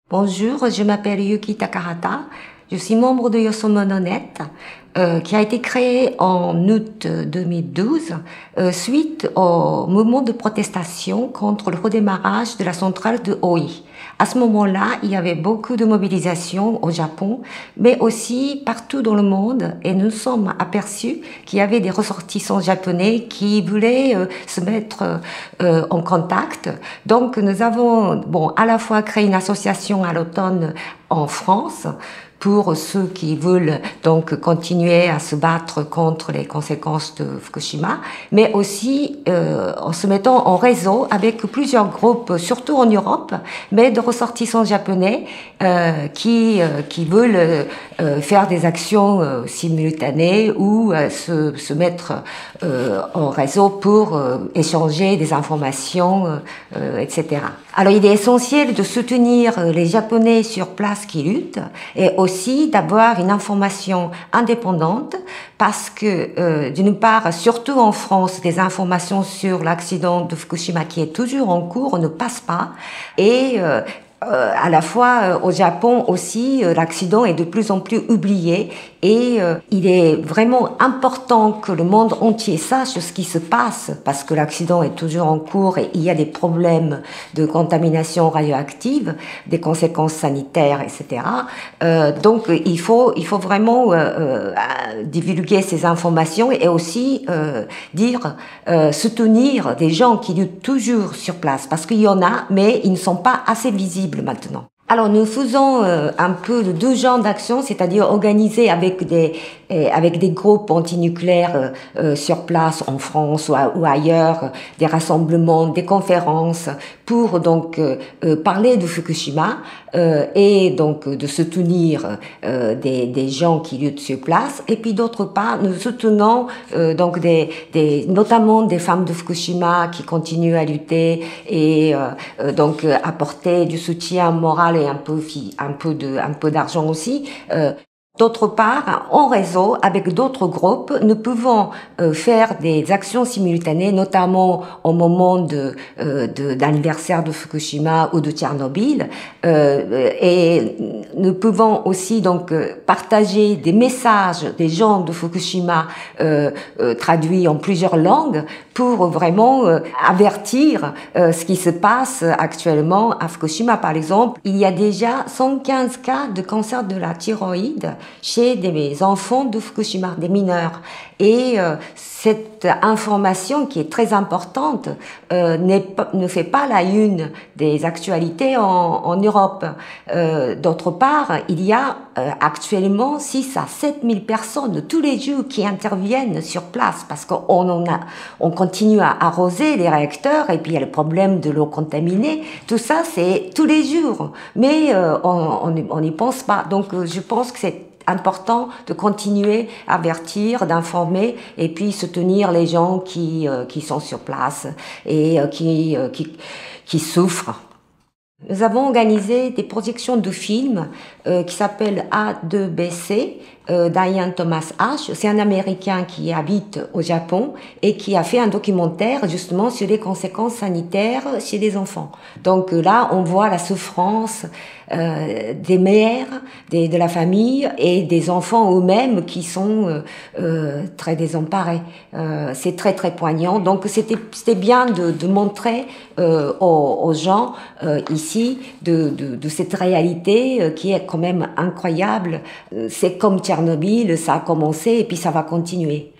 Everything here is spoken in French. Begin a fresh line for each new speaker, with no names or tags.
Bonjour, je m'appelle Yuki Takahata. Je suis membre de Yosomono.net, qui a été créé en août 2012 suite au mouvement de protestation contre le redémarrage de la centrale de Oi. À ce moment-là, il y avait beaucoup de mobilisation au Japon, mais aussi partout dans le monde, et nous sommes aperçus qu'il y avait des ressortissants japonais qui voulaient se mettre en contact. Donc nous avons à la fois créé une association à l'automne en France pour ceux qui veulent donc continuer à se battre contre les conséquences de Fukushima, mais aussi en se mettant en réseau avec plusieurs groupes, surtout en Europe, mais de ressortissants japonais qui veulent faire des actions simultanées ou se mettre en réseau pour échanger des informations, etc. Alors il est essentiel de soutenir les Japonais sur place qui luttent et aussi d'avoir une information indépendante parce que d'une part, surtout en France, des informations sur l'accident de Fukushima qui est toujours en cours ne passent pas et à la fois au Japon aussi, l'accident est de plus en plus oublié et il est vraiment important que le monde entier sache ce qui se passe parce que l'accident est toujours en cours et il y a des problèmes de contamination radioactive, des conséquences sanitaires, etc. Donc il faut vraiment divulguer ces informations et aussi soutenir des gens qui luttent toujours sur place parce qu'il y en a, mais ils ne sont pas assez visibles maintenant. Alors nous faisons un peu de deux genres d'actions, c'est-à-dire organiser avec des groupes antinucléaires sur place en France ou ailleurs, des rassemblements, des conférences pour donc parler de Fukushima et donc de soutenir des gens qui luttent sur place. Et puis d'autre part, nous soutenons donc notamment des femmes de Fukushima qui continuent à lutter et donc apporter du soutien moral et un peu d'argent aussi. D'autre part, en réseau, avec d'autres groupes, nous pouvons faire des actions simultanées, notamment au moment d'anniversaire de Fukushima ou de Tchernobyl. Et nous pouvons aussi donc partager des messages des gens de Fukushima traduits en plusieurs langues pour vraiment avertir ce qui se passe actuellement à Fukushima. Par exemple, il y a déjà 115 cas de cancer de la thyroïde chez des enfants de Fukushima, des mineurs. Et cette information qui est très importante ne fait pas la une des actualités en Europe. D'autre part, il y a actuellement 6 à 7 000 personnes tous les jours qui interviennent sur place parce qu'on continue à arroser les réacteurs et puis il y a le problème de l'eau contaminée. Tout ça, c'est tous les jours. Mais on n'y pense pas. Donc je pense que c'est important de continuer à avertir, d'informer et puis soutenir les gens qui sont sur place et qui souffrent. Nous avons organisé des projections de films qui s'appellent A2BC d'Ian Thomas H. C'est un Américain qui habite au Japon et qui a fait un documentaire justement sur les conséquences sanitaires chez les enfants. Donc là, on voit la souffrance des mères, de la famille et des enfants eux-mêmes qui sont très désemparés. C'est très très poignant. Donc c'était bien de montrer aux gens ici de cette réalité qui est quand même incroyable. C'est comme Tchernobyl, ça a commencé et puis ça va continuer.